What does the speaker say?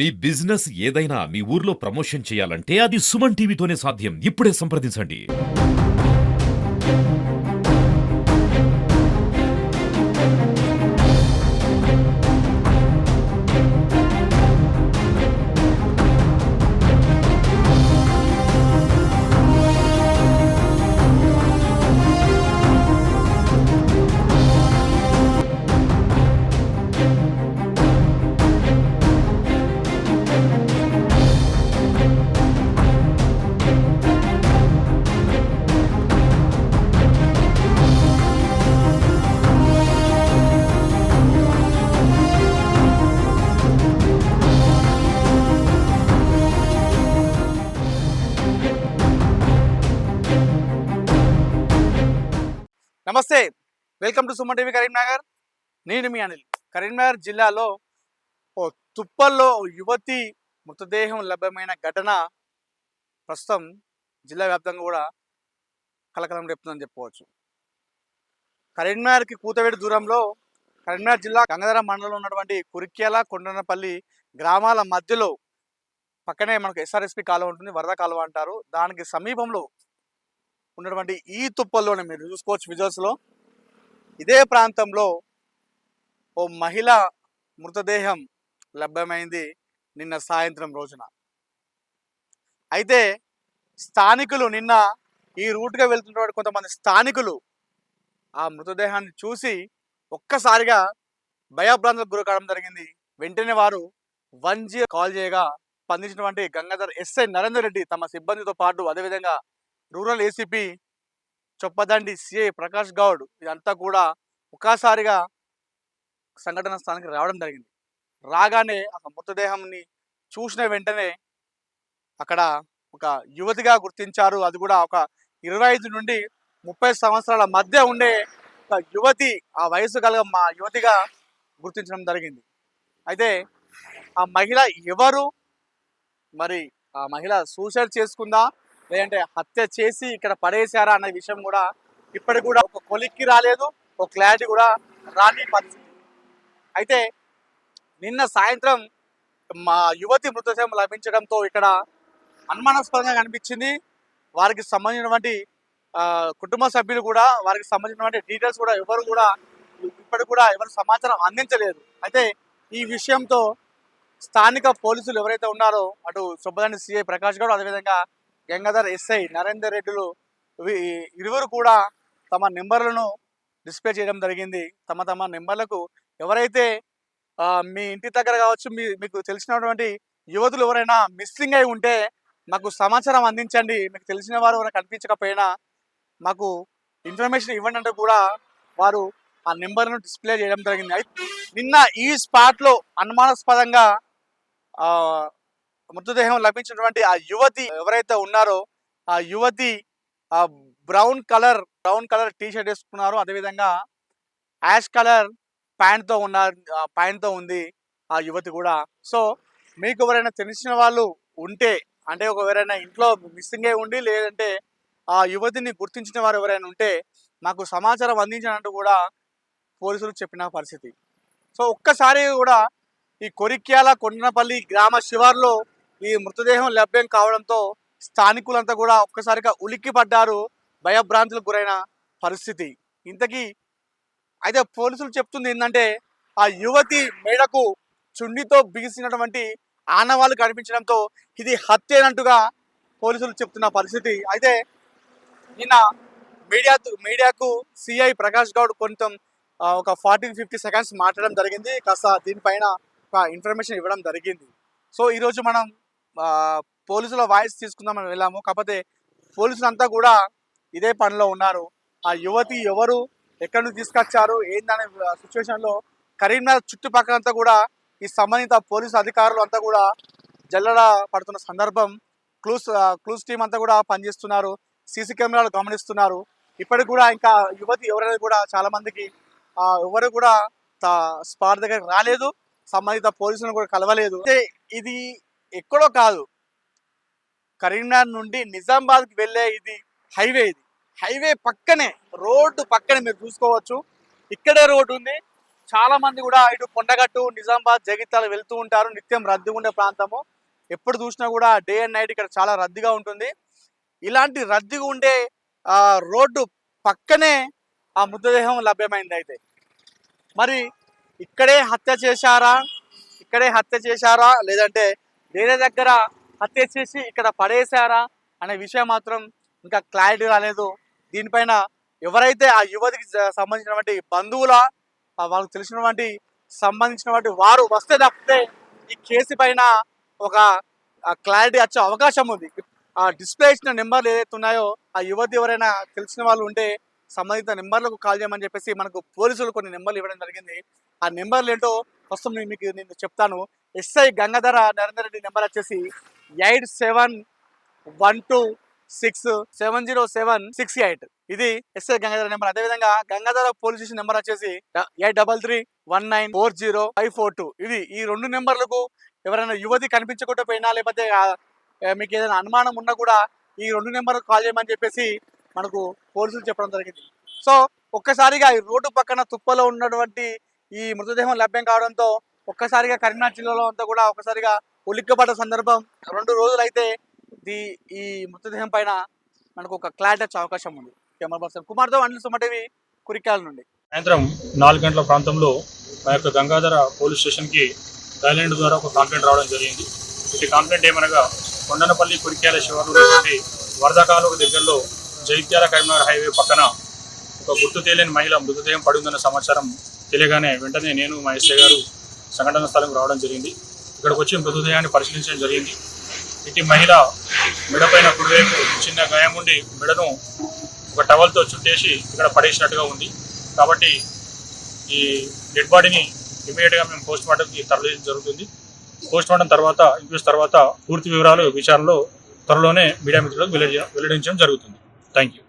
మీ business ఏదైనా మీ ఊర్లో promotion చేయాలంటే అది సుమన్ టీవీతోనే సాధ్యం. ఇప్పుడే సంప్రదించండి. నమస్తే, welcome to Suman TV Karimnagar. నేను మీ అనిల్. కరీంనగర్ జిల్లాలో ఓ తుప్పల్లో యువతి మృతదేహం లభ్యమైన ఘటన ప్రస్తుతం జిల్లా వ్యాప్తంగా కూడా కలకలం రేపుతుందని చెప్పుకోవచ్చు. కరీంనగర్కి కూతవేడు దూరంలో కరీంనగర్ జిల్లా గంగాధర మండలంలో ఉన్నటువంటి కురిక్యాల కొండనపల్లి గ్రామాల మధ్యలో పక్కనే మనకు ఎస్ఆర్ఎస్పి కాలువ ఉంటుంది, వరద కాలువ అంటారు. దానికి సమీపంలో ఉన్నటువంటి ఈ తుప్పల్లోనే మీరు చూసుకోవచ్చు విజువల్స్లో. ఇదే ప్రాంతంలో ఓ మహిళ మృతదేహం లభ్యమైంది నిన్న సాయంత్రం రోజున. అయితే స్థానికులు నిన్న ఈ రూట్గా వెళ్తున్నటువంటి కొంతమంది స్థానికులు ఆ మృతదేహాన్ని చూసి ఒక్కసారిగా భయభ్రాంతులకు గురి కావడం జరిగింది. వెంటనే వారు 1G కాల్ చేయగా స్పందించినటువంటి గంగాధర్ ఎస్ఐ నరేందర్ రెడ్డి తమ సిబ్బందితో పాటు, అదేవిధంగా rural ACP Choppadandi CI Prakash Goud ఇదంతా కూడా ఒక్కసారిగా సంఘటన స్థానానికి రావడం జరిగింది. రాగానే ఆ మృతదేహాన్ని చూసిన వెంటనే అక్కడ ఒక యువతిగా గుర్తించారు. అది కూడా ఒక 25 నుండి 30 సంవత్సరాల మధ్య ఉండే ఒక యువతి, ఆ వయసు కలగ మా యువతిగా గుర్తించడం జరిగింది. అయితే ఆ మహిళ ఎవరు, మరి ఆ మహిళ సూసైడ్ చేసుకుందా లేదంటే హత్య చేసి ఇక్కడ పడేశారా అనే విషయం కూడా ఇప్పటికి కూడా ఒక కొలిక్కి రాలేదు, ఒక క్లారిటీ కూడా రాని పరిస్థితి. అయితే నిన్న సాయంత్రం మా యువతి మృతదేహం లభించడంతో ఇక్కడ అనుమానాస్పదంగా కనిపించింది. వారికి సంబంధించినటువంటి కుటుంబ సభ్యులు కూడా, వారికి సంబంధించినటువంటి డీటెయిల్స్ కూడా ఎవరు కూడా ఇప్పటికి కూడా ఎవరు సమాచారం అందించలేదు. అయితే ఈ విషయంతో స్థానిక పోలీసులు ఎవరైతే ఉన్నారో అటు సుబ్బదండి సిఐ ప్రకాష్ గౌడ్, అదేవిధంగా గంగాధర్ ఎస్ఐ నరేందర్ రెడ్డిలు ఇరువురు కూడా తమ నెంబర్లను డిస్ప్లే చేయడం జరిగింది. తమ తమ నెంబర్లకు ఎవరైతే మీ ఇంటి దగ్గర కావచ్చు, మీకు తెలిసినటువంటి యువతులు ఎవరైనా మిస్సింగ్ అయి ఉంటే మాకు సమాచారం అందించండి, మీకు తెలిసిన వారు ఎవరైనా కనిపించకపోయినా మాకు ఇన్ఫర్మేషన్ ఇవ్వండి అంటూ కూడా వారు ఆ నెంబర్ను డిస్ప్లే చేయడం జరిగింది. నిన్న ఈ స్పాట్లో అనుమానాస్పదంగా మృతదేహం లభించినటువంటి ఆ యువతి ఎవరైతే ఉన్నారో ఆ యువతి ఆ బ్రౌన్ కలర్ టీ షర్ట్ వేసుకున్నారు, అదేవిధంగా యాష్ కలర్ ప్యాంట్తో ఉంది ఆ యువతి కూడా. సో మీకు ఎవరైనా తెలిసిన వాళ్ళు ఉంటే, అంటే ఎవరైనా ఇంట్లో మిస్సింగ్ అయి ఉండి లేదంటే ఆ యువతిని గుర్తించిన వారు ఎవరైనా ఉంటే మాకు సమాచారం అందించాలంటూ కూడా పోలీసులు చెప్పిన పరిస్థితి. సో ఒక్కసారి కూడా ఈ కొరిక్యాల కొండనపల్లి గ్రామ శివార్లో ఈ మృతదేహం లభ్యం కావడంతో స్థానికులంతా కూడా ఒక్కసారిగా ఉలిక్కి పడ్డారు, భయభ్రాంతులకు గురైన పరిస్థితి. ఇంతకీ అయితే పోలీసులు చెప్తుంది ఏంటంటే ఆ యువతి మేడకు చుండితో బిగిసినటువంటి ఆనవాళ్ళు కనిపించడంతో ఇది హత్యేనంటుగా పోలీసులు చెప్తున్న పరిస్థితి. అయితే నిన్న మీడియాకు సిఐ ప్రకాష్ గౌడ్ కొంచెం ఒక 40-50 సెకండ్స్ మాట్లాడడం జరిగింది. కాస్త దీనిపైన ఒక ఇన్ఫర్మేషన్ ఇవ్వడం జరిగింది. సో ఈరోజు మనం పోలీసుల వాయిస్ తీసుకుందామని వెళ్ళాము. కాకపోతే పోలీసులంతా కూడా ఇదే పనిలో ఉన్నారు. ఆ యువతి ఎవరు, ఎక్కడి నుంచి తీసుకొచ్చారు, ఏందనే సిచ్యువేషన్లో కరీంనగర్ చుట్టుపక్కలంతా కూడా ఈ సంబంధిత పోలీసు అధికారులు అంతా కూడా జల్లడ పడుతున్న సందర్భం. క్లూస్ టీం అంతా కూడా పనిచేస్తున్నారు, సీసీ కెమెరాలు గమనిస్తున్నారు. ఇప్పటికి కూడా ఇంకా యువతి ఎవరైనా కూడా చాలా మందికి ఎవరు కూడా స్పాట్ దగ్గరకు రాలేదు, సంబంధిత పోలీసులను కూడా కలవలేదు. ఇది ఎక్కడో కాదు, కరీంనగర్ నుండి నిజామాబాద్కి వెళ్ళే ఇది హైవే పక్కనే, రోడ్డు పక్కనే మీరు చూసుకోవచ్చు. ఇక్కడే రోడ్డు ఉంది, చాలా మంది కూడా ఇటు కొండగట్టు నిజామాబాద్ జగిత్యాల వెళ్తూ ఉంటారు. నిత్యం రద్దీగా ఉండే ప్రాంతము. ఎప్పుడు చూసినా కూడా డే అండ్ నైట్ ఇక్కడ చాలా రద్దీగా ఉంటుంది. ఇలాంటి రద్దీగా ఉండే రోడ్డు పక్కనే ఆ మృతదేహం లభ్యమైంది. అయితే మరి ఇక్కడే హత్య చేశారా లేదంటే వేరే దగ్గర హత్య చేసి ఇక్కడ పడేశారా అనే విషయం మాత్రం ఇంకా క్లారిటీ రాలేదు. దీనిపైన ఎవరైతే ఆ యువతికి సంబంధించినటువంటి బంధువుల వాళ్ళకి తెలిసినటువంటి సంబంధించినటువంటి వారు వస్తే తప్పితే ఈ కేసు పైన ఒక క్లారిటీ వచ్చే అవకాశం ఉంది. ఆ డిస్ప్లే ఇచ్చిన నెంబర్లు ఏదైతే ఉన్నాయో ఆ యువతి ఎవరైనా తెలిసిన వాళ్ళు ఉంటే సంబంధిత నెంబర్లకు కాల్ చేయమని చెప్పేసి మనకు పోలీసులు కొన్ని నెంబర్లు ఇవ్వడం జరిగింది. ఆ నెంబర్లు ఏంటో ప్రస్తుతం నేను చెప్తాను. ఎస్ఐ గంగాధర నరేందర్ రెడ్డి నెంబర్ వచ్చేసి 8712670768. ఇది ఎస్ఐ గంగాధర నెంబర్. అదేవిధంగా గంగాధర పోలీస్ స్టేషన్ నెంబర్ వచ్చేసి 83319542. ఇది ఈ 2 నెంబర్లకు ఎవరైనా యువతి కనిపించకుండా పోయినా లేకపోతే మీకు ఏదైనా అనుమానం ఉన్నా కూడా ఈ 2 నెంబర్లకు కాల్ చేయమని చెప్పేసి మనకు పోలీసులు చెప్పడం జరిగింది. సో ఒక్కసారిగా ఈ రోడ్డు పక్కన తుప్పలో ఉన్నటువంటి ఈ మృతదేహం లభ్యం కావడంతో ఒక్కసారిగా కరీంనగర్ జిల్లాలో అంతా కూడా ఒక్కసారిగా ఉలిక్కపడ్డ సందర్భం. 2 రోజులైతే ఈ మృతదేహం పైన మనకు ఒక క్లారిటీ వచ్చే అవకాశం ఉంది. కెమెరా పర్సన్ కుమార్తో అనిల్ సుమ టీవీ కురిక్యాల నుండి. సాయంత్రం 4 గంటల ప్రాంతంలో మా యొక్క గంగాధర పోలీస్ స్టేషన్కి థాయిలాండ్ ద్వారా ఒక కంప్లైంట్ రావడం జరిగింది. ఈ కంప్లైంట్ ఏమనగా కొండనపల్లి కురిక్యాల శివారు ఉన్నటువంటి వరదకాలకు దగ్గరలో జగిత్యాల కరీంనగర్ హైవే పక్కన ఒక గుర్తు తెలియని మహిళ మృతదేహం పడిందన్న సమాచారం తెలియగానే వెంటనే నేను మా ఎస్ఐ గారు సంఘటన స్థలంకు రావడం జరిగింది. ఇక్కడికి వచ్చి మృతదేహాన్ని పరిశీలించడం జరిగింది. ఇటు మహిళ మెడపైన కుడివైపు చిన్న గాయం ఉండి మెడను ఒక టవల్తో చుట్టేసి ఇక్కడ పడేసినట్టుగా ఉంది. కాబట్టి ఈ డెడ్ బాడీని ఇమీడియట్గా మేము పోస్ట్ మార్టంకి తరలించడం జరుగుతుంది. పోస్ట్ మార్టం తర్వాత ఇంక్వెస్ట్ తర్వాత పూర్తి వివరాలు విచారణలో త్వరలోనే మీడియా మిత్రులకు వెల్లడించడం జరుగుతుంది. Thank you.